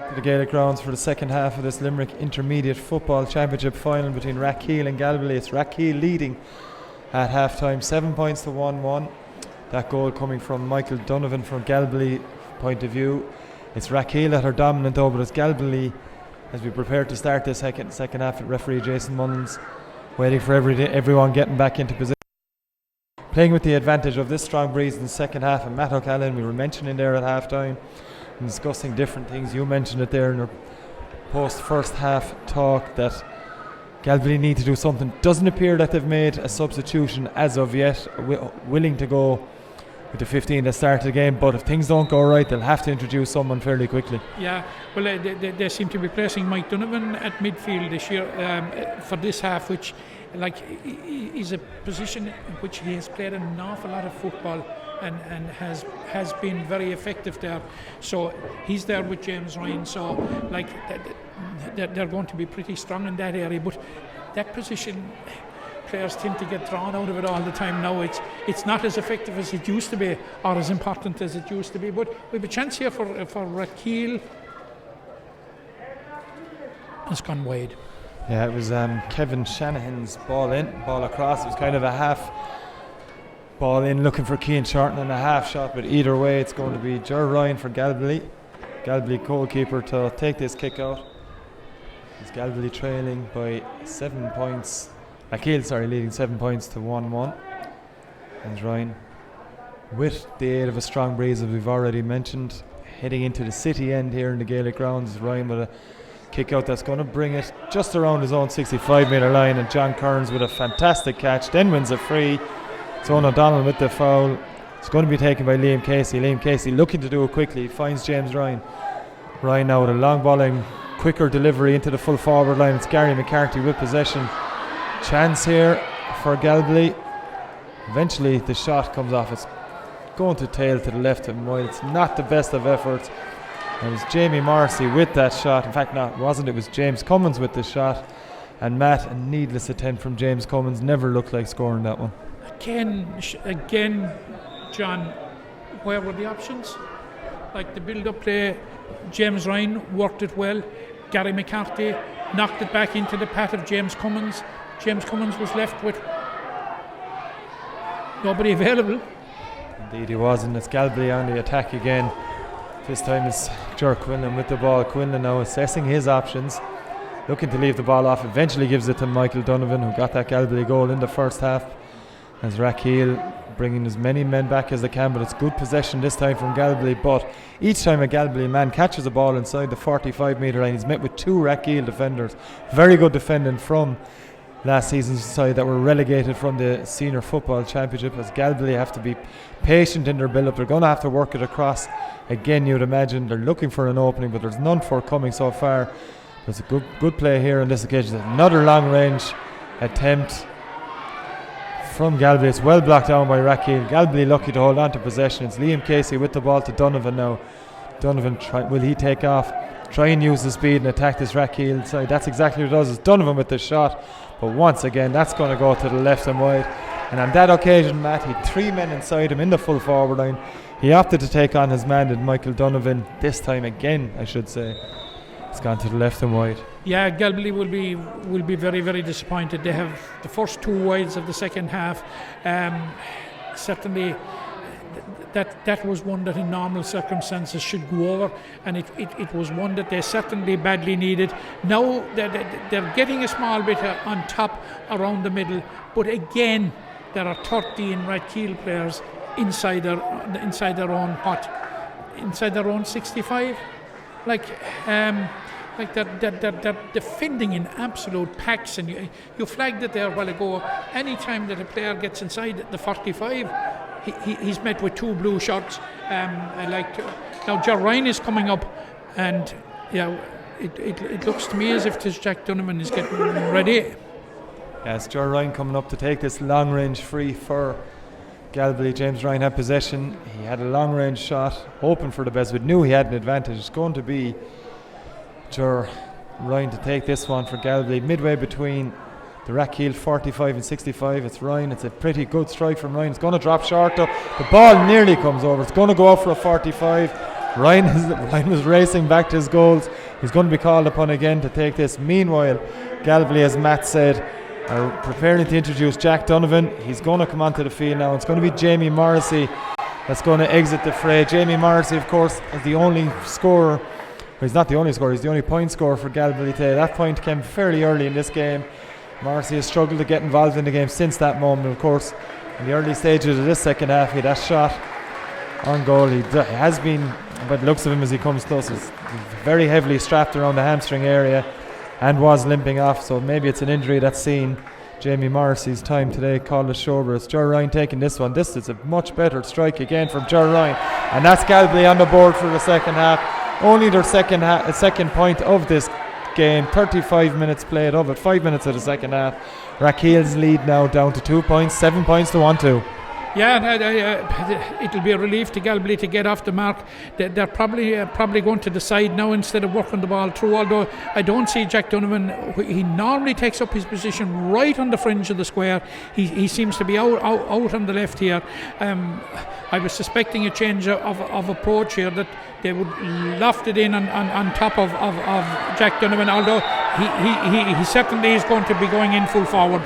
to the Gaelic grounds for the second half of this Limerick Intermediate Football Championship final between Rathkeale and Galbally. It's Rathkeale leading at half time, 7 points to 1-1. That goal coming from Michael Donovan from Galbally point of view. It's Rathkeale that are dominant though, but it's Galbally as we prepare to start the second half with referee Jason Mullins waiting for everyone getting back into position. Playing with the advantage of this strong breeze in the second half, and Matt O'Callaghan, we were mentioning there at half time and discussing different things. You mentioned it there in your post first half talk that Galbally need to do something. Doesn't appear that they've made a substitution as of yet, willing to go with the 15 that started the game, but if things don't go right they'll have to introduce someone fairly quickly. Yeah, well they seem to be placing Mike Donovan at midfield this year for this half, which is a position in which he has played an awful lot of football and has been very effective there. So he's there with James Ryan, so they're going to be pretty strong in that area, but that position players tend to get drawn out of it all the time now. It's not as effective as it used to be or as important as it used to be, but we have a chance here for Rathkeale. It's gone wide. Yeah, it was Kevin Shanahan's ball across. It was kind of a half ball in looking for Cian Shorten and a half shot, but either way it's going to be Ger Ryan for Galbally goalkeeper to take this kick out. It's Galbally trailing by 7 points. Rathkeale, leading 7 points to 1-1. And Ryan, with the aid of a strong breeze as we've already mentioned, heading into the city end here in the Gaelic grounds. Ryan with a kick out that's going to bring it just around his own 65 metre line, and John Kearns with a fantastic catch, then wins a free. It's Owen O'Donnell with the foul. It's going to be taken by Liam Casey. Liam Casey looking to do it quickly. He finds James Ryan. Ryan now with a long ball and quicker delivery into the full forward line. It's Gary McCarthy with possession. Chance here for Galbally. Eventually the shot comes off. It's going to tail to the left and wide. It's not the best of efforts. It was Jamie Morrissey with that shot. In fact, no, it wasn't. It was James Cummins with the shot. And Matt, a needless attempt from James Cummins, never looked like scoring that one. Again, John, where were the options? Like the build-up play, James Ryan worked it well. Gary McCarthy knocked it back into the path of James Cummins. James Cummins was left with nobody available. Indeed he was, and it's Galbally on the attack again. This time it's Ger Quinlan with the ball. Quinlan now assessing his options, looking to leave the ball off. Eventually gives it to Michael Donovan, who got that Galbally goal in the first half. As Rathkeale bringing as many men back as they can, but it's good possession this time from Galbally. But each time a Galbally man catches a ball inside the 45 metre line, he's met with two Rathkeale defenders. Very good defending from last season's side that were relegated from the Senior Football Championship, as Galbally have to be patient in their build-up. They're going to have to work it across again, you'd imagine. They're looking for an opening, but there's none forthcoming so far. There's a good play here on this occasion. Another long range attempt from Galbally. It's well blocked down by Rathkeale. Galbally lucky to hold on to possession. It's Liam Casey with the ball to Donovan now. Donovan, will he take off? Try and use the speed and attack this Rathkeale side. That's exactly what it does. It's Donovan with the shot, but once again that's going to go to the left and wide. And on that occasion, Matt, he had three men inside him in the full forward line. He opted to take on his man, and Michael Donovan, this time again I should say, it's gone to the left and wide. Yeah, Galbally will be very, very disappointed. They have the first two wides of the second half. Certainly that was one that in normal circumstances should go over, and it was one that they certainly badly needed. Now they're getting a small bit on top around the middle, but again there are 13 Rathkeale players inside their own 65. They're defending in absolute packs, and you flagged it there a while ago. Any time that a player gets inside the 45, he's met with two blue shots. Now Ger Ryan is coming up, and it looks to me as if this Jack Donovan is getting ready. Yes, Ger Ryan coming up to take this long range free for Galbally. James Ryan had possession. He had a long range shot, hoping for the best, but knew he had an advantage. It's going to be Ger Ryan to take this one for Galbally, midway between the Rathkeale 45 and 65. It's Ryan. It's a pretty good strike from Ryan. It's going to drop short though. The ball nearly comes over. It's going to go out for a 45. Ryan was racing back to his goals. He's going to be called upon again to take this. Meanwhile, Galbally, as Matt said, are preparing to introduce Jack Donovan. He's going to come onto the field now. It's going to be Jamie Morrissey that's going to exit the fray. Jamie Morrissey, of course, is the only scorer. Well, he's not the only scorer, he's the only point scorer for Galbally today. That point came fairly early in this game. Morrissey has struggled to get involved in the game since that moment. Of course, in the early stages of this second half, he had that shot on goal. He has been, by the looks of him as he comes close, he's very heavily strapped around the hamstring area and was limping off, so maybe it's an injury that's seen Jamie Morrissey's time today called a shoulder. It's Ger Ryan taking this one. This is a much better strike again from Ger Ryan, and that's Galbally on the board for the second half. Only their second point of this game. 35 minutes played of it, 5 minutes of the second half. Rathkeale's lead now down to 2 points, 7 points to 1-2. Yeah, it'll be a relief to Galbally to get off the mark. They're probably going to decide now instead of working the ball through, although I don't see Jack Donovan. He normally takes up his position right on the fringe of the square. He seems to be out on the left here. I was suspecting a change of approach here, that they would loft it in on top of Jack Donovan, although he certainly is going to be going in full forward.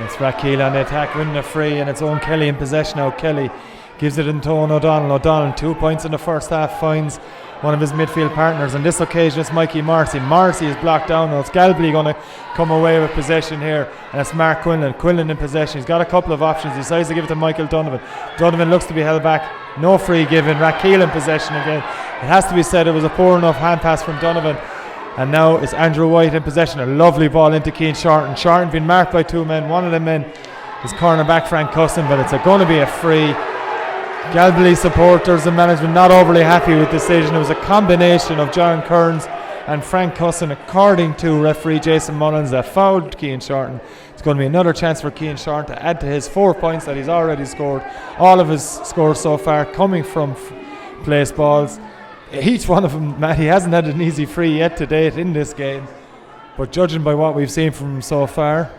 It's Rathkeale on the attack, winning a free, and it's Owen Kelly in possession now. Kelly gives it into Owen O'Donnell. O'Donnell, 2 points in the first half, finds one of his midfield partners. On this occasion, it's Mikey Morrissey. Morrissey is blocked down. Now it's Galbally going to come away with possession here, and it's Mark Quinlan. Quinlan in possession. He's got a couple of options. He decides to give it to Michael Donovan. Donovan looks to be held back. No free given. Rathkeale in possession again. It has to be said, it was a poor enough hand pass from Donovan. And now it's Andrew White in possession. A lovely ball into Cian Shorten. Shorten being marked by two men. One of the men is cornerback Frank Cusson, but it's going to be a free. Galbally supporters and management not overly happy with the decision. It was a combination of John Kearns and Frank Cusson, according to referee Jason Mullins, that fouled Cian Shorten. It's going to be another chance for Cian Shorten to add to his 4 points that he's already scored. All of his scores so far coming from place balls. Each one of them, Matt, he hasn't had an easy free yet to date in this game, but judging by what we've seen from him so far,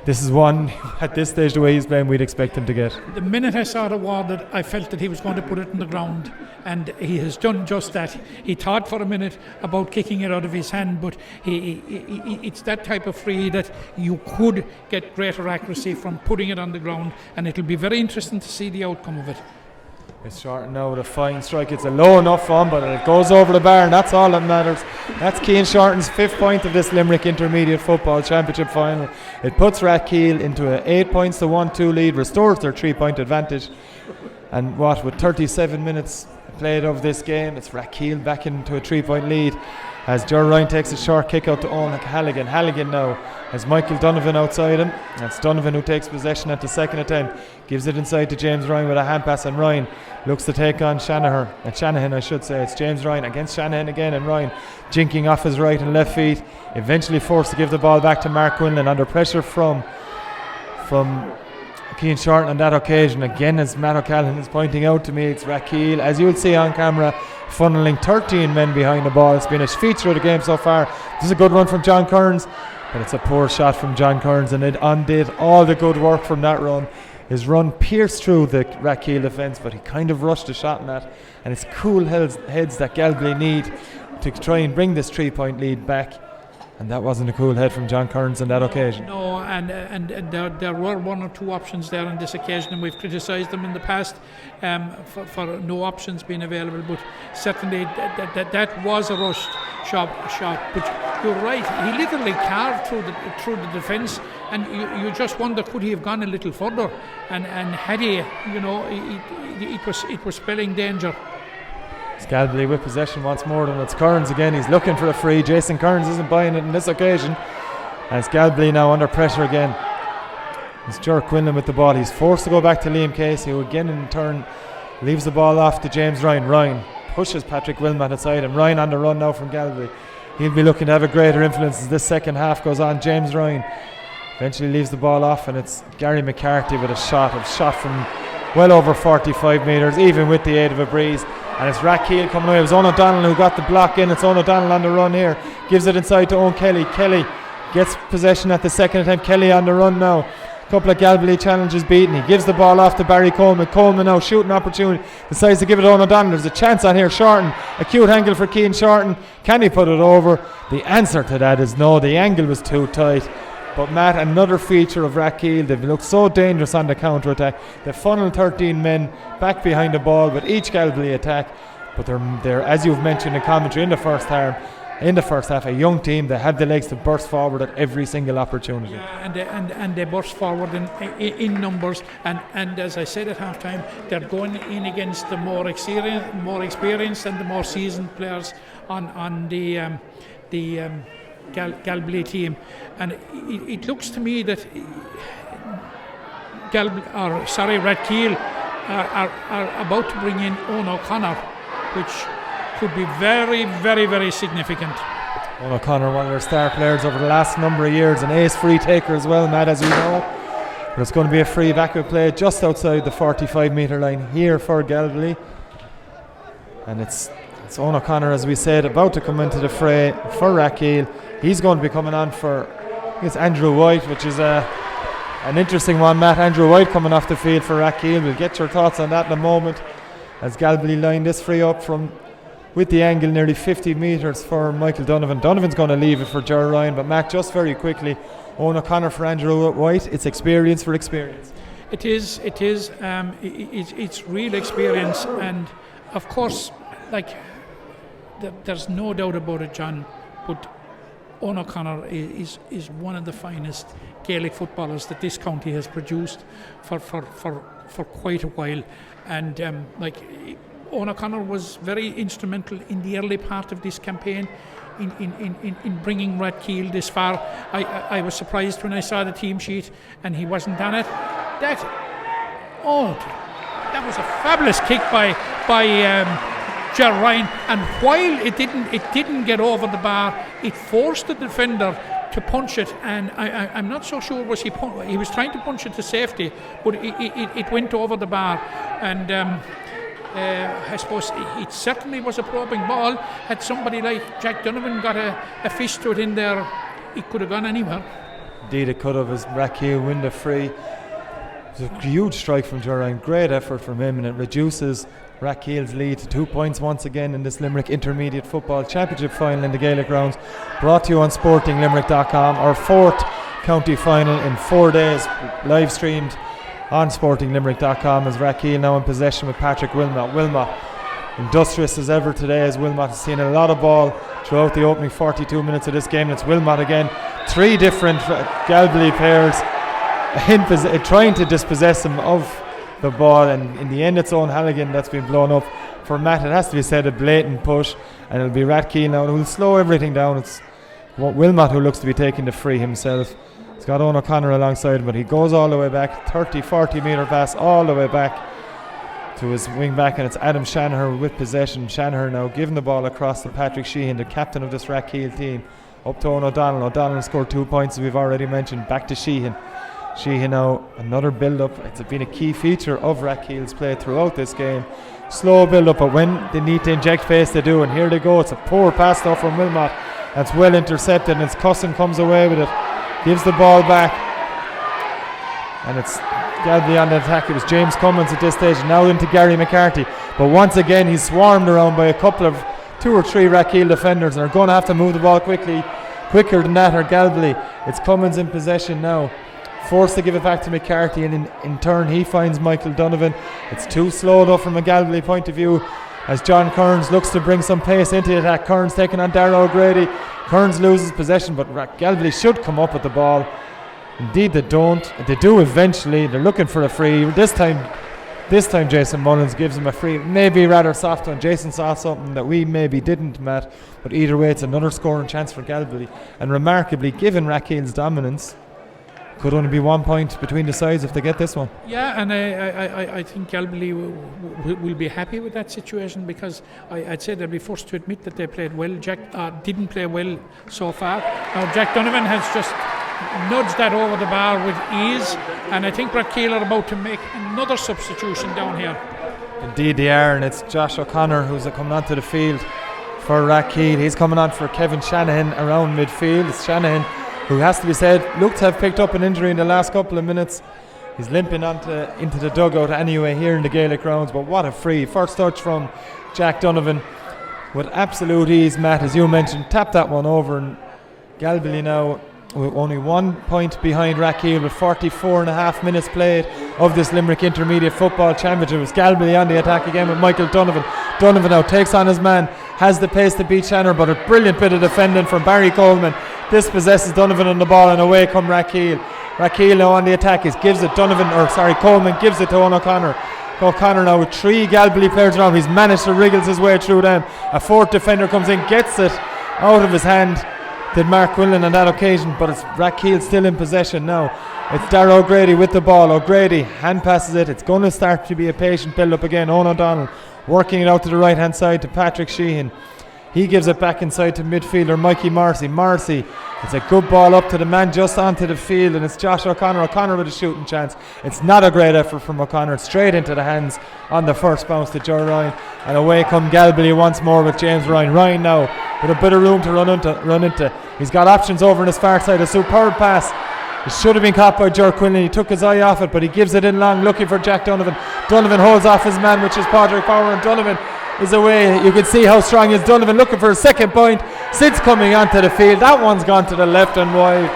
this is one at this stage, the way he's playing, we'd expect him to get. The minute I saw the awarded, I felt that he was going to put it in the ground, and he has done just that. He thought for a minute about kicking it out of his hand, but it's that type of free that you could get greater accuracy from putting it on the ground, and it'll be very interesting to see the outcome of it. It's Shorten now with a fine strike. It's a low enough one, but it goes over the bar, and that's all that matters. That's Cian Shorten's 5th point of this Limerick Intermediate Football Championship final. It puts Rathkeale into an 8 points to 1-2 lead, restores their 3-point advantage. And with 37 minutes played of this game, it's Rathkeale back into a 3-point lead as Ger Ryan takes a short kick out to Owen Halligan. Halligan now has Michael Donovan outside him. That's Donovan who takes possession at the second attempt. Gives it inside to James Ryan with a hand pass, and Ryan looks to take on Shanahan, I should say. It's James Ryan against Shanahan again, and Ryan jinking off his right and left feet. Eventually forced to give the ball back to Mark Quinlan under pressure from Cian Shorten on that occasion. Again, as Matt O'Callaghan is pointing out to me, it's Rathkeale, as you'll see on camera, funneling 13 men behind the ball. It's been a feature of the game so far. This is a good run from John Kearns, but it's a poor shot from John Kearns, and it undid all the good work from that run. His run pierced through the Rathkeale defence, but he kind of rushed the shot in that, and it's cool heads that Galbally need to try and bring this 3-point lead back. And that wasn't a cool head from John Kearns on that occasion. No, and there were one or two options there on this occasion, and we've criticised them in the past for no options being available. But certainly that was a rushed shot. But you're right, he literally carved through the defence, and you just wonder, could he have gone a little further? And had he, it was spelling danger. It's Galbally with possession once more, and it's Kearns again. He's looking for a free. Jason Kearns isn't buying it on this occasion, and it's Galbally now under pressure again. It's Ger Quinlan with the ball. He's forced to go back to Liam Casey, who again in turn leaves the ball off to James Ryan. Ryan pushes Patrick Wilmot aside, and Ryan on the run now from Galbally. He'll be looking to have a greater influence as this second half goes on. James Ryan eventually leaves the ball off, and it's Gary McCarthy with a shot from well over 45 metres, even with the aid of a breeze. And it's Rathkeale coming away. It was Owen O'Donnell who got the block in. It's Owen O'Donnell on the run here. Gives it inside to Owen Kelly. Kelly gets possession at the second attempt. Kelly on the run now. couple of Galbally challenges beaten. He gives the ball off to Barry Coleman. Coleman now shooting opportunity, decides to give it on O'Donnell. There's a chance on here. Shorten, acute angle for Cian Shorten. Can he put it over? The answer to that is no. The angle was too tight. But Matt, another feature of Rathkeale, they've looked so dangerous on the counter-attack. They funnel 13 men back behind the ball with each Galbally attack. But they're, as you've mentioned in commentary, in the first half, a young team that have the legs to burst forward at every single opportunity. Yeah, and they burst forward in numbers. And as I said at half-time, they're going in against the more experienced and the more seasoned players on the Galbally team, and it looks to me that Rathkeale are about to bring in Owen O'Connor, which could be very, very, very significant. Owen O'Connor, one of their star players over the last number of years, an ace free taker as well, Matt, as you know. But it's going to be a free backup play just outside the 45-metre line here for Galbally, and it's Owen O'Connor, as we said, about to come into the fray for Rathkeale. He's going to be coming on for, I think it's Andrew White, which is an interesting one, Matt. Andrew White coming off the field for Rathkeale. We'll get your thoughts on that in a moment, as Galbally line this free up with the angle nearly 50 metres for Michael Donovan. Donovan's going to leave it for Ger Ryan, but Matt, just very quickly, Owen O'Connor for Andrew White. It's experience for experience. It is. It's real experience, and of course, there's no doubt about it, John. But Owen O'Connor is one of the finest Gaelic footballers that this county has produced for quite a while, and Owen O'Connor was very instrumental in the early part of this campaign in bringing Rathkeale this far. I was surprised when I saw the team sheet and he wasn't on it. That was a fabulous kick by Ger Ryan, and while it didn't get over the bar, it forced the defender to punch it, and I'm not so sure he was trying to punch it to safety, but it went over the bar, and I suppose it certainly was a probing ball. Had somebody like Jack Donovan got a fish to it in there, it could have gone anywhere. Indeed it could have, as Rathkeale win the free. It's a huge strike from Ger Ryan, great effort from him, and it reduces Rathkeale's lead to 2 points once again in this Limerick Intermediate Football Championship final in the Gaelic Rounds, brought to you on SportingLimerick.com. Our fourth county final in 4 days, live streamed on SportingLimerick.com, as Rathkeale now in possession with Patrick Wilmot. Wilmot, industrious as ever today, as Wilmot has seen a lot of ball throughout the opening 42 minutes of this game. It's Wilmot again, three different Galbally players trying to dispossess him of the ball, and in the end it's Owen Halligan that's been blown up. For Matt, it has to be said, a blatant push, and it'll be Rathkeale now who'll slow everything down. It's Wilmot who looks to be taking the free himself. He's got Owen O'Connor alongside him, but he goes all the way back, 30-40 metre pass all the way back to his wing back, and it's Adam Shanaher with possession. Shanaher now giving the ball across to Patrick Sheehan, the captain of this Rathkeale team, up to Owen O'Donnell. O'Donnell scored 2 points, as we've already mentioned. Back to Sheehan. Sheehan now, another build-up. It's been a key feature of Rathkeale's play throughout this game. Slow build-up, but when they need to inject pace, they do. And here they go. It's a poor pass though from Wilmot. That's well intercepted, and it's Cussin comes away with it. Gives the ball back. And it's Galbally on the attack. It was James Cummins at this stage, now into Gary McCarthy. But once again, he's swarmed around by a couple of 2 or 3 Rathkeale defenders, and they're going to have to move the ball quicker than that, or Galbally. It's Cummins in possession now, forced to give it back to McCarthy, and in turn he finds Michael Donovan. It's too slow though from a Galbally point of view, as John Kearns looks to bring some pace into the attack. Kearns taking on Darragh O'Grady. Kearns loses possession, but Galbally should come up with the ball. Indeed they don't. They do eventually. They're looking for a free. This time Jason Mullins gives him a free. Maybe rather soft one. Jason saw something that we maybe didn't, Matt. But either way, it's another scoring chance for Galbally. And remarkably, given Rathkeale's dominance, could only be 1 point between the sides if they get this one. Yeah, and I think Galbally will be happy with that situation, because I'd say they'll be forced to admit that they played well. Jack didn't play well so far. Now Jack Donovan has just nudged that over the bar with ease, and I think Rathkeale are about to make another substitution down here. Indeed they are, and it's Josh O'Connor who's coming onto the field for Rathkeale. He's coming on for Kevin Shanahan around midfield. It's Shanahan who has to be said looked to have picked up an injury in the last couple of minutes. He's limping into the dugout anyway here in the Gaelic grounds, but what a free. First touch from Jack Donovan with absolute ease. Matt, as you mentioned, tapped that one over, and Galbally now with only 1 point behind Rathkeale with 44 and a half minutes played of this Limerick Intermediate Football Championship. It's Galbally on the attack again with Michael Donovan. Donovan now takes on his man, has the pace to beat Shannon, but a brilliant bit of defending from Barry Coleman. Dispossesses Donovan on the ball, and away come Rathkeale. Rathkeale now on the attack. Coleman gives it to O'Connor. O'Connor now with 3 Galbally players around. He's managed to wriggle his way through them. A 4th defender comes in, gets it out of his hand. Did Mark Quinlan on that occasion, but it's Rathkeale still in possession now. It's Darragh O'Grady with the ball. O'Grady hand passes it. It's going to start to be a patient build up again. Owen O'Donnell working it out to the right hand side to Patrick Sheehan. He gives it back inside to midfielder Mikey Marcy. It's a good ball up to the man just onto the field, and it's Josh O'Connor. O'Connor with a shooting chance. It's not a great effort from O'Connor. It's straight into the hands on the first bounce to Joe Ryan, and away come Galbally once more with James Ryan. Ryan now with a bit of room to run into. He's got options over on his far side. A superb pass. It should have been caught by Ger Quinlan. He took his eye off it, but he gives it in long, looking for Jack Donovan. Donovan holds off his man, which is Padraig Power, and Donovan is away. You can see how strong is Donovan, looking for a second point. Sid's coming onto the field. That one's gone to the left and wide.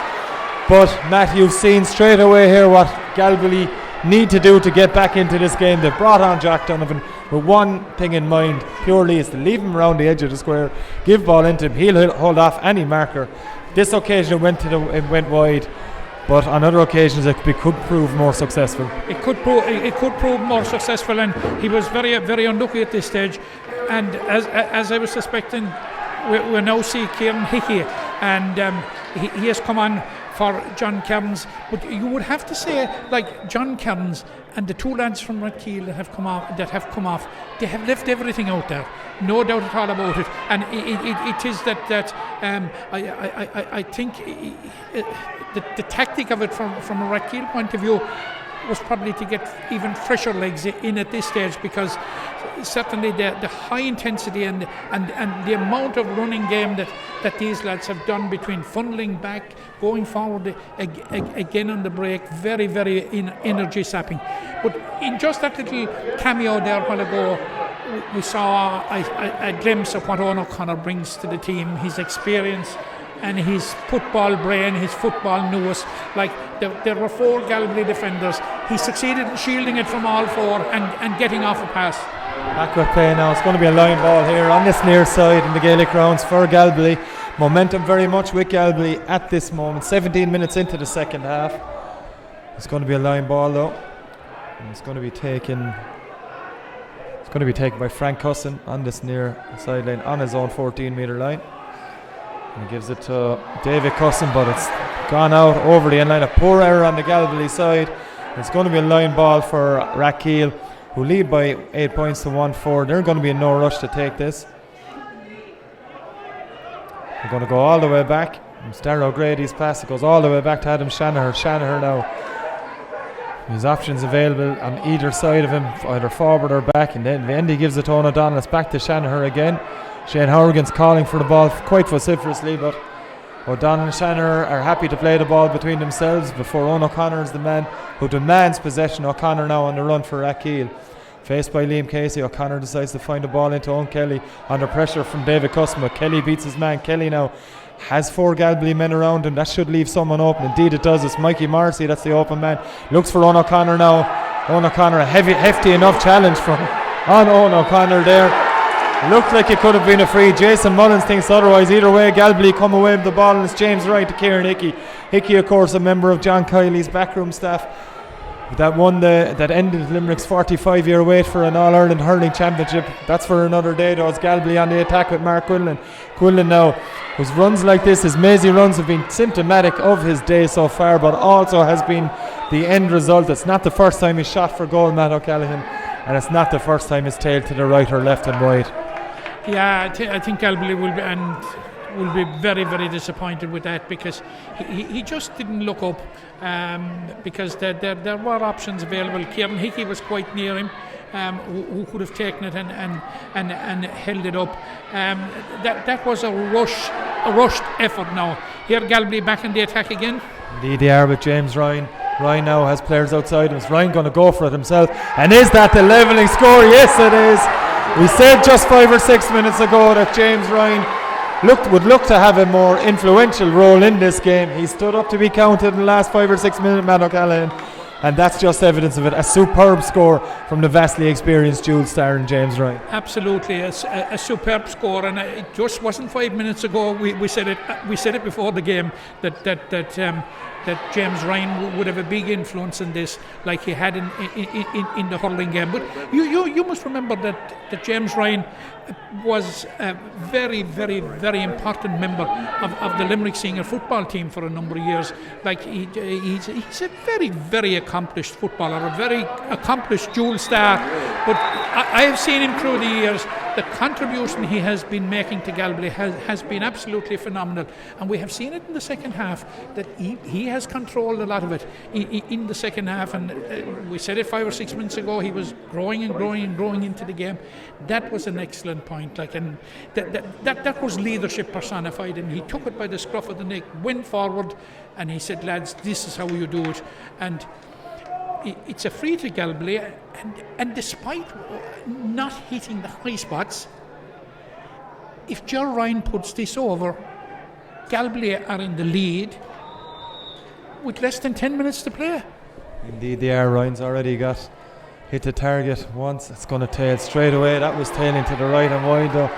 But Matt, you've seen straight away here what Galbally need to do to get back into this game. They've brought on Jack Donovan with one thing in mind purely, is to leave him around the edge of the square, give ball into him. He'll hold off any marker. This occasion it went wide, but on other occasions it could prove more successful. It could prove more successful, and he was very, very unlucky at this stage. And as I was suspecting, we now see Kieran Hickey, and he has come on for John Cairns. But you would have to say, like John Cairns and the 2 lads from Rathkeale that have come off, they have left everything out there, no doubt at all about it. And it is that I think the tactic of it from a Rathkeale point of view was probably to get even fresher legs in at this stage, because certainly the high intensity and the amount of running game that these lads have done between funneling back, going forward again on the break, very, very energy sapping. But in just that little cameo there a while ago, we saw a glimpse of what Owen O'Connor brings to the team, his experience and his football brain, his football nous. Like there were 4 Galbally defenders. He succeeded in shielding it from all 4 and getting off a pass. Back with play now. It's going to be a line ball here on this near side in the Gaelic grounds for Galbally. Momentum very much with Galbally at this moment. 17 minutes into the second half. It's going to be a line ball though. And it's going to be taken by Frank Cusson on this near sideline on his own 14-metre line. And he gives it to David Cusson, but it's gone out over the end line. A poor error on the Galbally side. It's going to be a line ball for Rathkeale, who lead by 8 points to 1-4. They're going to be in no rush to take this. They're going to go all the way back. It's Darragh O'Grady's pass. It goes all the way back to Adam Shanaher. Shanaher now. His options available on either side of him, either forward or back, and then in the end he gives it to Owen O'Donnell. It's back to Shanaher again. Shane Horrigan's calling for the ball quite vociferously, but O'Donnell and Shanaher are happy to play the ball between themselves before Owen O'Connor is the man who demands possession. O'Connor now on the run for Rathkeale. Faced by Liam Casey, O'Connor decides to find the ball into Owen Kelly under pressure from David Cusson. Kelly beats his man. Kelly now has 4 Galbally men around him. That should leave someone open. Indeed it does. It's Mikey Marcy, that's the open man. Looks for Owen O'Connor now. Owen O'Connor, a hefty enough challenge on Owen O'Connor there. Looked like it could have been a free. Jason Mullins thinks otherwise. Either way, Galbally come away with the ball, and it's James Wright to Kieran Hickey. Hickey, of course, a member of John Kiley's backroom staff that ended Limerick's 45-year wait for an All-Ireland hurling championship. That's for another day though. It's Galbally on the attack with Mark Quinlan. Quinlan now, whose runs like this, his mazy runs have been symptomatic of his day so far, but also has been the end result. It's not the first time he's shot for goal, Matt O'Callaghan, and it's not the first time he's tailed to the right or left and wide. Yeah, I think Galbally will be very, very disappointed with that, because he just didn't look up, because there were options available. Kieran Hickey was quite near him, who could have taken it and held it up. That was a rush rushed effort now. Here Galbally back in the attack again. Indeed they are with James Ryan. Ryan now has players outside him. Is Ryan going to go for it himself? And is that the levelling score? Yes, it is. We said just 5 or 6 minutes ago that James Ryan would look to have a more influential role in this game. He stood up to be counted in the last 5 or 6 minutes, Matt O'Callaghan, and that's just evidence of it. A superb score from the vastly experienced dual star in James Ryan. Absolutely, a superb score, and it just wasn't 5 minutes ago. We said it before the game that James Ryan would have a big influence in this, like he had in the hurling game. But you must remember that James Ryan was a very, very, very important member of the Limerick senior football team for a number of years. Like he's a very, very accomplished footballer, a very accomplished dual star. But I have seen him through the years. The contribution he has been making to Galbally has been absolutely phenomenal, and we have seen it in the second half that he has controlled a lot of it in the second half. And we said it 5 or 6 minutes ago. He was growing and growing and growing into the game. That was an excellent point. Like, and that was leadership personified. And he took it by the scruff of the neck, went forward, and he said, "Lads, this is how you do it." And it's a free to Galbally, and despite not hitting the high spots, if Ger Ryan puts this over, Galbally are in the lead with less than 10 minutes to play. Indeed they are. Ryan's already got hit the target once. It's going to tail straight away. That was tailing to the right and wide though,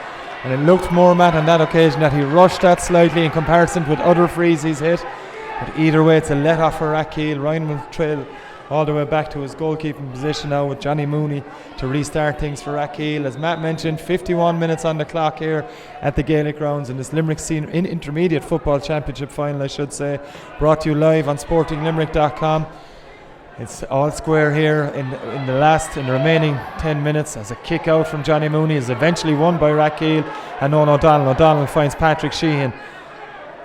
and it looked more, Matt, on that occasion that he rushed that slightly in comparison with other frees he's hit. But either way, it's a let off for Rathkeale. Ryan will trail all the way back to his goalkeeping position now with Johnny Mooney to restart things for Rathkeale. As Matt mentioned, 51 minutes on the clock here at the Gaelic grounds in this Limerick Intermediate Football Championship final, I should say, brought to you live on sportinglimerick.com. It's all square here in the remaining 10 minutes, as a kick out from Johnny Mooney is eventually won by Rathkeale and Owen O'Donnell. O'Donnell finds Patrick Sheehan.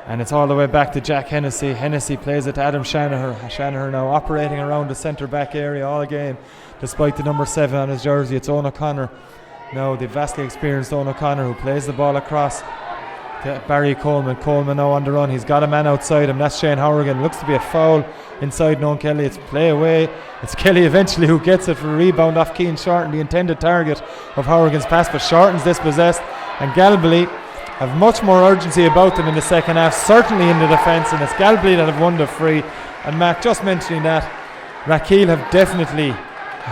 And it's all the way back to Jack Hennessy. Hennessy plays it to Adam Shanaher. Shanaher now operating around the centre-back area all game, despite the number 7 on his jersey. It's Owen O'Connor. Now the vastly experienced Owen O'Connor, who plays the ball across to Barry Coleman. Coleman now on the run. He's got a man outside him. That's Shane Horrigan. Looks to be a foul inside Noam Kelly. It's play away. It's Kelly eventually who gets it for a rebound off Keane Shorten, the intended target of Horrigan's pass, but Shorten's dispossessed, and Galbally have much more urgency about them in the second half, certainly in the defence, and it's Galbally that have won the free. And Matt, just mentioning that, Rathkeale have definitely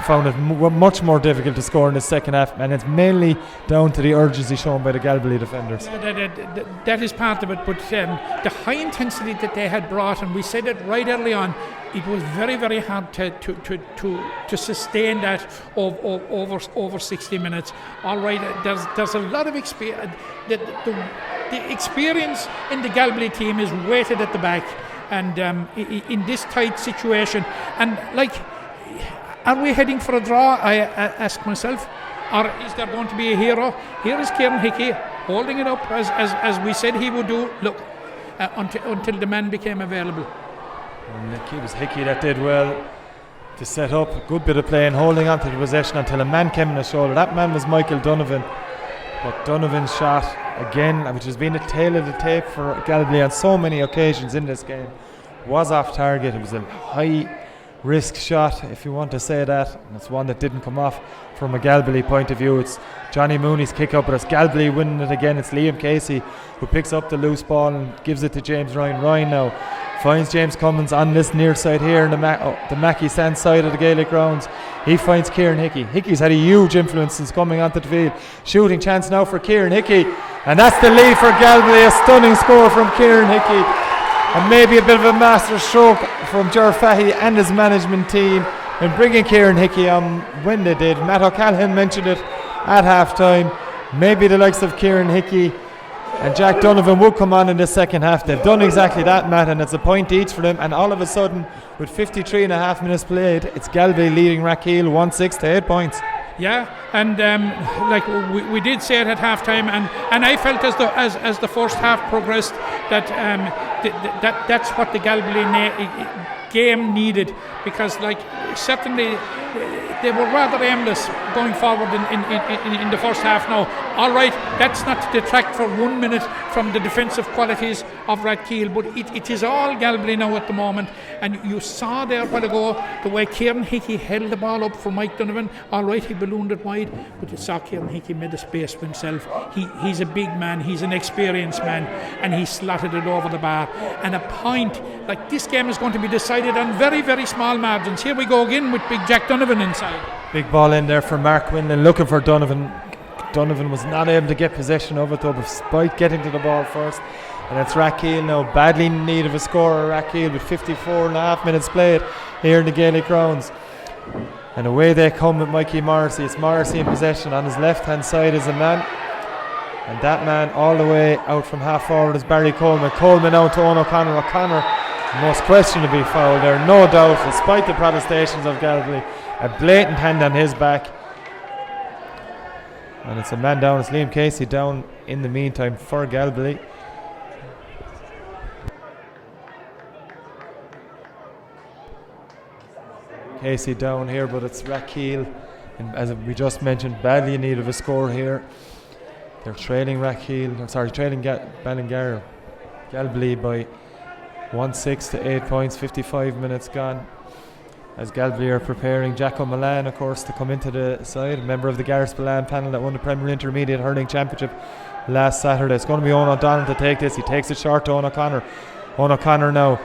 found it much more difficult to score in the second half, and it's mainly down to the urgency shown by the Galbally defenders. That is part of it, but the high intensity that they had brought, and we said it right early on, it was very, very hard to sustain that over 60 minutes. All right, there's a lot of experience. The experience in the Galbally team is weighted at the back, and in this tight situation, and like, are we heading for a draw? I ask myself, or is there going to be a hero? Here is Kieran Hickey holding it up as we said he would do. Look, until the man became available. And it was Hickey that did well to set up a good bit of play and holding on to the possession until a man came in the shoulder. That man was Michael Donovan, but Donovan's shot again, which has been a tail of the tape for Galbally on so many occasions in this game, was off target. It was a high risk shot, if you want to say that, and it's one that didn't come off from a Galbally point of view. It's Johnny Mooney's kick up, but it's Galbally winning it again. It's Liam Casey who picks up the loose ball and gives it to James Ryan. Ryan now finds James Cummins on this near side here in the Mackey Sand side of the Gaelic grounds. He finds Kieran Hickey. Hickey's had a huge influence since coming onto the field. Shooting chance now for Kieran Hickey, and that's the lead for Galbally. A stunning score from Kieran Hickey, and maybe a bit of a master stroke from Ger Fahy and his management team in bringing Kieran Hickey on when they did. Matt O'Callaghan mentioned it at half time. Maybe the likes of Kieran Hickey and Jack Donovan would come on in the second half. They've done exactly that, Matt, and it's a point each for them. And all of a sudden, with 53 and a half minutes played, it's Galbally leading Rathkeale 1-6 to 8 points. Yeah, and like we did say it at half time, and I felt as the first half progressed that that's what the Galbally game needed, because like certainly they were rather aimless going forward in the first half now. All right, that's not to detract for 1 minute from the defensive qualities of Rathkeale, but it is all Galbally now at the moment. And you saw there a while ago the way Kieran Hickey held the ball up for Mike Donovan. All right, he ballooned it wide, but you saw Kieran Hickey made a space for himself. He's a big man, he's an experienced man, and he slotted it over the bar. And a point, like this game is going to be decided on very, very small margins. Here we go again with Big Jack Donovan inside. Big ball in there for Mark Winlin, looking for Donovan. Donovan was not able to get possession of it though, despite getting to the ball first. And it's Rathkeale now, badly in need of a scorer. Rathkeale with 54.5 minutes played here in the Gaelic grounds. And away they come with Mikey Morrissey. It's Morrissey in possession. On his left hand side is a man, and that man all the way out from half forward is Barry Coleman. Coleman out to Owen O'Connor. O'Connor most questionably foul there, no doubt, despite the protestations of Galbally. A blatant hand on his back. And it's a man down. It's Liam Casey down in the meantime for Galbally. Casey down here, but it's Rathkeale, and as we just mentioned, badly in need of a score here. They're trailing trailing Galbally by 1-6 to 8 points, 55 minutes gone. As Galbally are preparing Jacko Milan, of course, to come into the side, a member of the Gareth Milan panel that won the Premier Intermediate Hurling Championship last Saturday. It's going to be Owen O'Donnell to take this. He takes it short to Owen O'Connor. Owen O'Connor now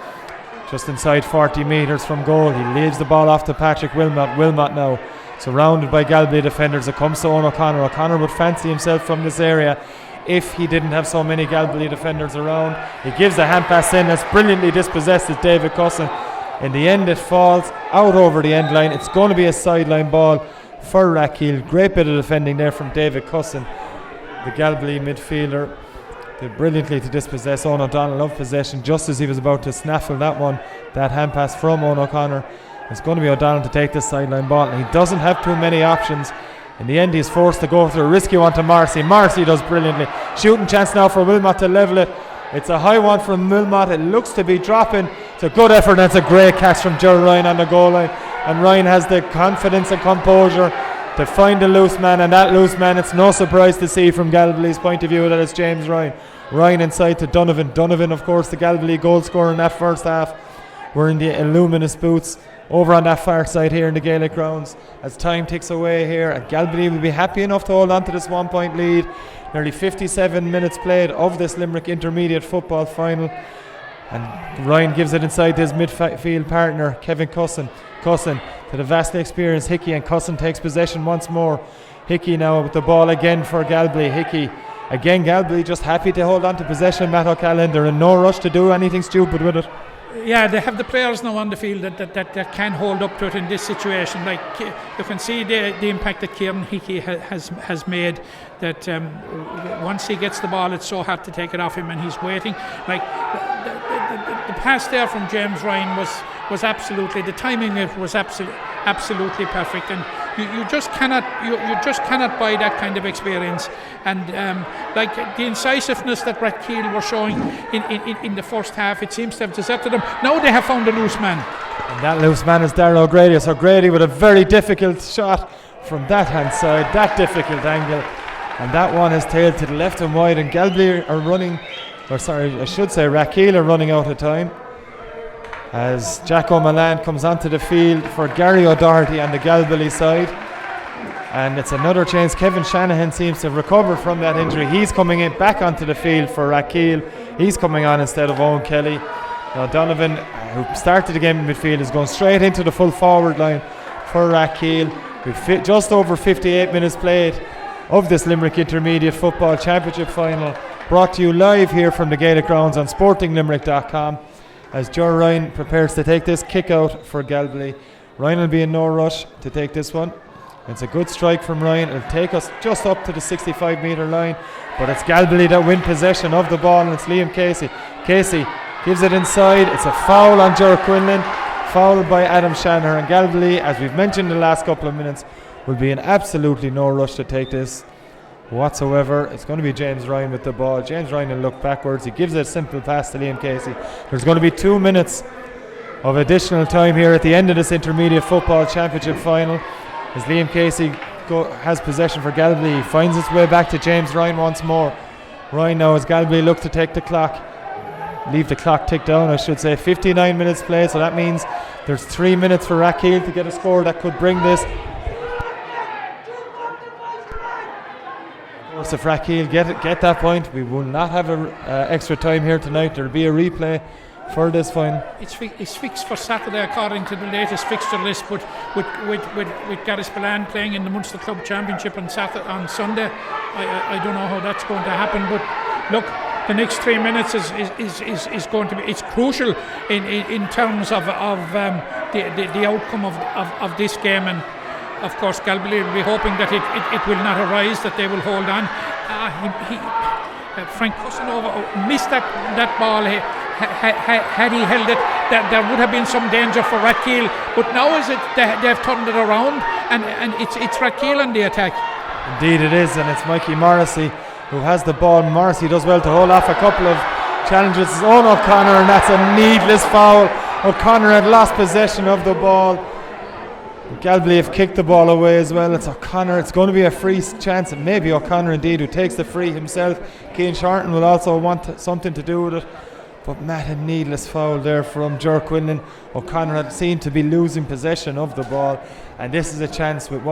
just inside 40 metres from goal. He leaves the ball off to Patrick Wilmot. Wilmot now surrounded by Galbally defenders. It comes to Owen O'Connor. O'Connor would fancy himself from this area if he didn't have so many Galbally defenders around. He gives the hand pass in. That's brilliantly dispossessed as David Cusson. In the end, it falls out over the end line. It's going to be a sideline ball for Rathkeale. Great bit of defending there from David Cusson, the Galbally midfielder. Did brilliantly to dispossess Owen O'Donnell of possession just as he was about to snaffle that hand pass from Owen O'Connor. It's going to be O'Donnell to take this sideline ball, and he doesn't have too many options. In the end, he's forced to go for a risky one to Marcy. Marcy does brilliantly. Shooting chance now for Wilmot to level it. It's a high one from Wilmot. It looks to be dropping. It's a good effort, and it's a great catch from Gerald Ryan on the goal line. And Ryan has the confidence and composure to find a loose man, and that loose man, it's no surprise to see from Galbally's point of view that it's James Ryan. Ryan inside to Donovan. Donovan, of course, the Galbally goal scorer in that first half. We're in the luminous boots over on that far side here in the Gaelic grounds as time ticks away here, and Galbally will be happy enough to hold on to this 1 point lead. Nearly 57 minutes played of this Limerick Intermediate Football Final, and Ryan gives it inside to his midfield partner Kevin Cusson. Cusson to the vastly experienced Hickey, and Cusson takes possession once more. Hickey now with the ball again for Galbally. Hickey again, Galbally just happy to hold on to possession. Matt O'Callaghan in no rush to do anything stupid with it. Yeah, they have the players now on the field that can hold up to it in this situation. Like you can see the impact that Kieran Hickey has made. That once he gets the ball, it's so hard to take it off him, and he's waiting. Like the pass there from James Ryan was absolutely, the timing of it was absolutely perfect, and you just cannot buy that kind of experience. And like the incisiveness that Rathkeale were showing in the first half, it seems to have deserted them. Now they have found a loose man, and that loose man is Darrell O'Grady. So O'Grady with a very difficult shot from that hand side, that difficult angle, and that one is tailed to the left and wide, and Galbally are running, or sorry, I should say Rathkeale are running out of time as Jack O'Malan comes onto the field for Gary O'Doherty on the Galbally side. And it's another change. Kevin Shanahan seems to have recovered from that injury. He's coming in back onto the field for Rathkeale. He's coming on instead of Owen Kelly. Now Donovan, who started the game in midfield, is going straight into the full forward line for Rathkeale. With just over 58 minutes played of this Limerick Intermediate Football Championship Final, brought to you live here from the Gaelic grounds on sportinglimerick.com. As Joe Ryan prepares to take this kick out for Galbally. Ryan will be in no rush to take this one. It's a good strike from Ryan. It'll take us just up to the 65 metre line, but it's Galbally that win possession of the ball, and it's Liam Casey. Casey gives it inside. It's a foul on Ger Quinlan, fouled by Adam Shanahan. And Galbally, as we've mentioned in the last couple of minutes, will be in absolutely no rush to take this whatsoever. It's going to be James Ryan with the ball. James Ryan will look backwards. He gives it a simple pass to Liam Casey. There's going to be 2 minutes of additional time here at the end of this Intermediate Football Championship final, as Liam Casey has possession for Galbally. He finds his way back to James Ryan once more. Ryan now as Galbally look to take the clock, leave the clock tick down, I should say. 59 minutes play, so that means there's 3 minutes for Rathkeale to get a score that could bring this. Of course, if Rathkeale get that point, we will not have extra time here tonight. There'll be a replay for this final. It's fixed for Saturday according to the latest fixture list, but with Garrisballan playing in the Munster Club Championship on Sunday, I don't know how that's going to happen. But look, the next 3 minutes is going to be, it's crucial in terms of the outcome of this game. And of course Galbally will be hoping that it will not arise, that they will hold on. Frank Cosanova missed that ball. Had he held it, there would have been some danger for Rathkeale, but now they've turned it around, and it's Rathkeale on the attack. Indeed it is, and it's Mikey Morrissey who has the ball. Morrissey does well to hold off a couple of challenges. His own O'Connor, and that's a needless foul. O'Connor had lost possession of the ball. Galbally have kicked the ball away as well. It's O'Connor. It's going to be a free chance, and maybe O'Connor indeed who takes the free himself. Cian Shorten will also want something to do with it. But Matt, a needless foul there from Ger Quinlan. O'Connor had seemed to be losing possession of the ball, and this is a chance with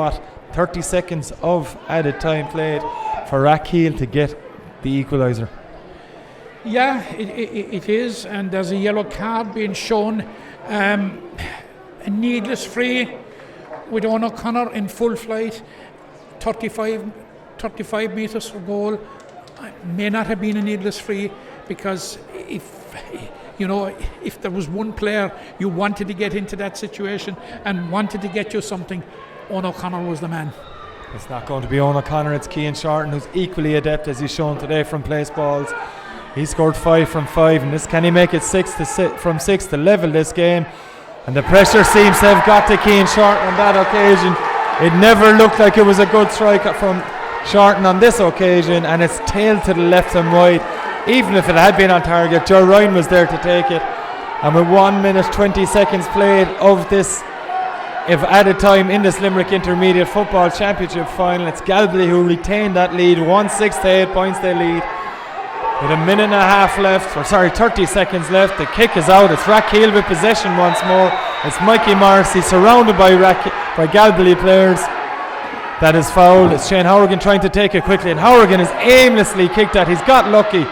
30 seconds of added time played for Rathkeale to get the equaliser. Yeah, it is, and there's a yellow card being shown. A needless free with Owen O'Connor in full flight, 35 metres for goal. May not have been a needless free, because if there was one player you wanted to get into that situation and wanted to get you something, Owen O'Connor was the man. It's not going to be Owen O'Connor, it's Cian Shorten, who's equally adept as he's shown today from place balls. He scored 5 from 5, and can he make it 6 from 6 to level this game? And the pressure seems to have got to Cian Shorten on that occasion. It never looked like it was a good strike from Shorten on this occasion, and it's tailed to the left and right. Even if it had been on target, Joe Ryan was there to take it. And with 1 minute 20 seconds played of this, if added time in this Limerick Intermediate Football Championship final, it's Galbally who retained that lead. 1-6 to 8 points they lead. With a minute and a half left, 30 seconds left. The kick is out. It's Rathkeale with possession once more. It's Mikey Morrissey surrounded by Galbally players. That is fouled. It's Shane Hourigan trying to take it quickly, and Hourigan is aimlessly kicked at. He's got lucky,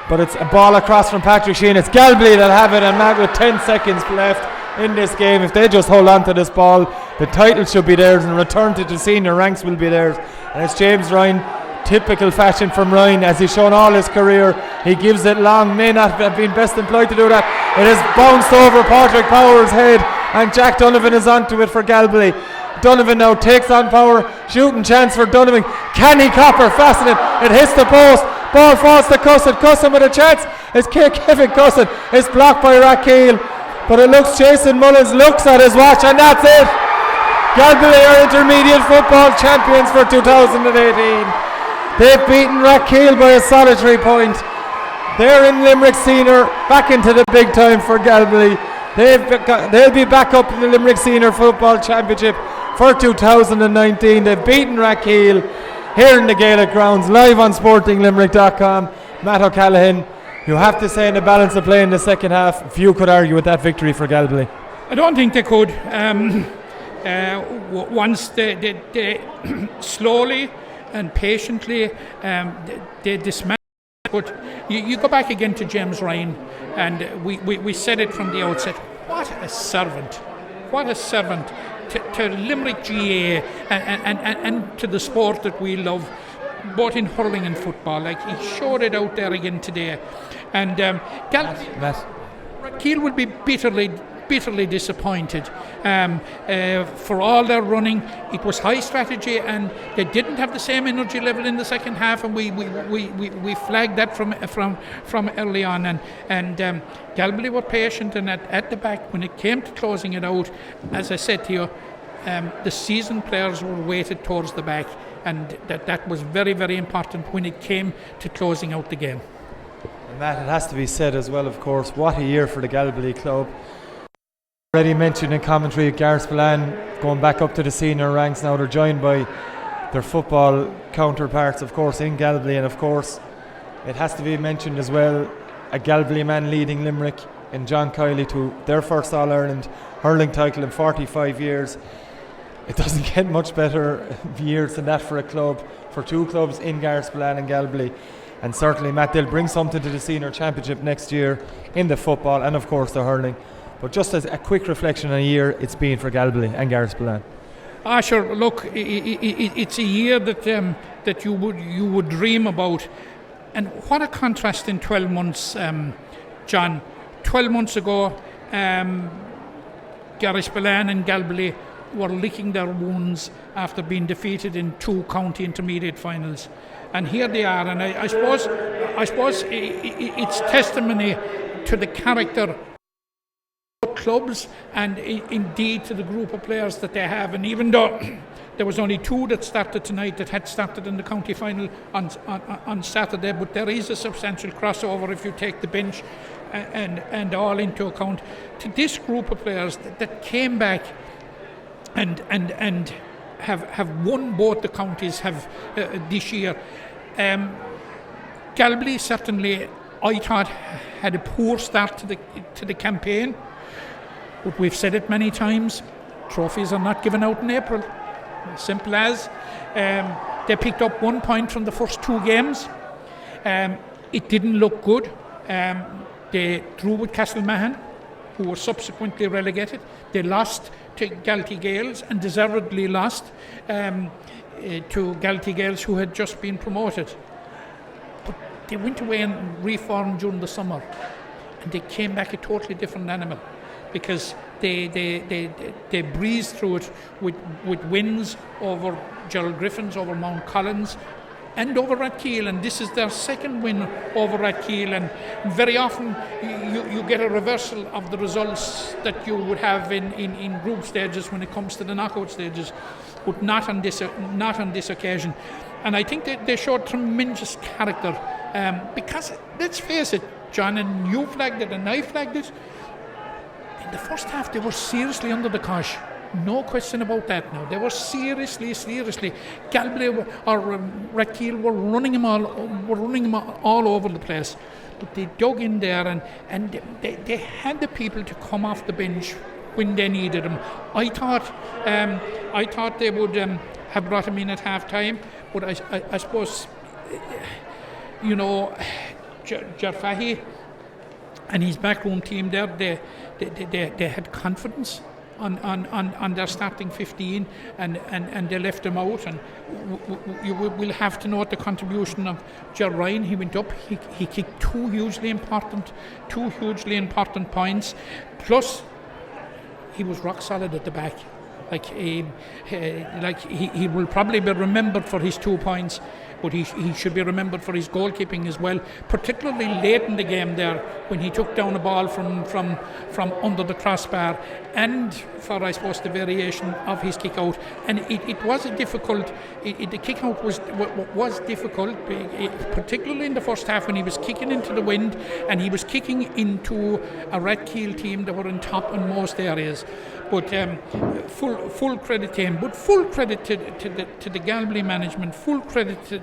but it's a ball across from Patrick Sheehan. It's Galbally that have it, and Matt, with 10 seconds left in this game, if they just hold on to this ball, the title should be theirs, and return to the senior ranks will be theirs. And it's James Ryan, typical fashion from Ryan, as he's shown all his career. He gives it long, may not have been best employed to do that. It has bounced over Patrick Power's head, and Jack Donovan is onto it for Galbally. Donovan now takes on Power, shooting chance for Donovan. Can he copper? Fastening. It hits the post. Ball falls to Cusson. Cusson with a chance. It's Kevin Cusson. It's blocked by Rathkeale, but it looks Jason Mullins looks at his watch, and that's it. Galbally are Intermediate Football champions for 2018. They've beaten Rathkeale by a solitary point. They're in Limerick Senior, back into the big time for Galbally. They'll be back up in the Limerick Senior Football Championship for 2019. They've beaten Rathkeale here in the Gaelic grounds, live on sportinglimerick.com. Matt O'Callaghan, you have to say in the balance of play in the second half, few could argue with that victory for Galbally. I don't think they could. Once they slowly and patiently they dismantled. But you go back again to James Ryan, and we said it from the outset. What a servant! What a servant to Limerick GA and to the sport that we love, both in hurling and football. Like, he showed it out there again today. And Rathkeale will be bitterly disappointed. For all their running, it was high strategy, and they didn't have the same energy level in the second half, and we flagged that from early on. And Galbally were patient, and at the back, when it came to closing it out, as I said to you, the seasoned players were weighted towards the back, and that was very, very important when it came to closing out the game. And Matt, it has to be said as well, of course, what a year for the Galbally club. Already mentioned in commentary, Gareth Spillane going back up to the senior ranks now. They're joined by their football counterparts, of course, in Galbally, and of course it has to be mentioned as well, a Galbally man leading Limerick in John Kiley to their first All-Ireland hurling title in 45 years. It doesn't get much better years than that for a club, for two clubs in Gareth Spillane and Galbally. And certainly, Matt, they'll bring something to the senior championship next year in the football and of course the hurling. But just as a quick reflection on a year it's been for Galbally and Gareth Spillane. Sure. Look, it's a year that you would dream about, and what a contrast in 12 months, John. 12 months ago, Gareth Spillane and Galbally were licking their wounds after being defeated in 2 county intermediate finals, and here they are. And I suppose it's testimony to the character clubs and indeed to the group of players that they have. And even though there was only 2 that started tonight that had started in the county final on Saturday, but there is a substantial crossover if you take the bench and all into account, to this group of players that came back and have won both the counties have this year. Galbally certainly, I thought, had a poor start to the campaign. But we've said it many times, trophies are not given out in April. Simple as. They picked up 1 point from the first 2 games. It didn't look good. They drew with Castlemahon, who were subsequently relegated. They lost to Galtee Gales, and deservedly lost to Galtee Gales, who had just been promoted. But they went away and reformed during the summer, and they came back a totally different animal, because they breezed through it with wins over Gerald Griffins, over Mount Collins, and over Rathkeale. And this is their second win over Rathkeale. And very often you get a reversal of the results that you would have in group stages when it comes to the knockout stages, but not on this occasion. And I think they showed tremendous character, because let's face it, John, and you flagged it and I flagged it, in the first half they were seriously under the cosh. No question about that now. They were seriously. Galbally or Rathkeale were running them all over the place. But they dug in there and they had the people to come off the bench when they needed them. I thought they would have brought him in at half time, but I suppose, you know, Jarfahi and his backroom team there, they had confidence on their starting 15, and they left them out. And you will have to note the contribution of Ger Ryan. He went up, he kicked 2 hugely important points, plus he was rock solid at the back. He will probably be remembered for his 2 points, but he should be remembered for his goalkeeping as well, particularly late in the game there when he took down a ball from under the crossbar, and for, I suppose, the variation of his kick out. And it was a difficult, the kick out was difficult, particularly in the first half when he was kicking into the wind and he was kicking into a Rathkeale team that were on top in most areas. But full credit to him, but full credit to the Galbally management, full credit to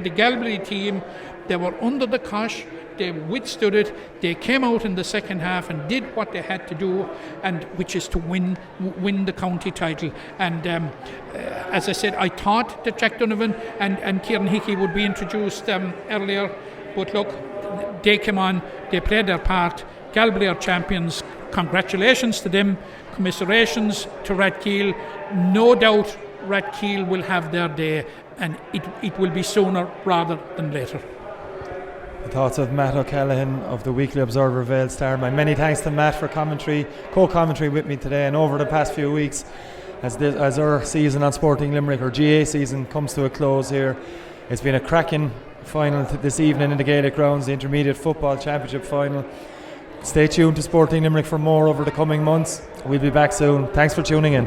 the Galbally team. They were under the cosh, they withstood it, they came out in the second half and did what they had to do, and which is to win the county title. And as I said, I thought that Jack Donovan and Kieran Hickey would be introduced earlier, but look, they came on, they played their part. Galbally are champions. Congratulations to them. Commiserations to Rathkeale. No doubt Rathkeale will have their day, and it will be sooner rather than later. The thoughts of Matt O'Callaghan of the Weekly Observer Vale Star. My many thanks to Matt for co-commentary with me today and over the past few weeks as our season on Sporting Limerick, or GA season, comes to a close here. It's been a cracking final this evening in the Gaelic grounds, the Intermediate Football Championship final. Stay tuned to Sporting Limerick for more over the coming months. We'll be back soon. Thanks for tuning in.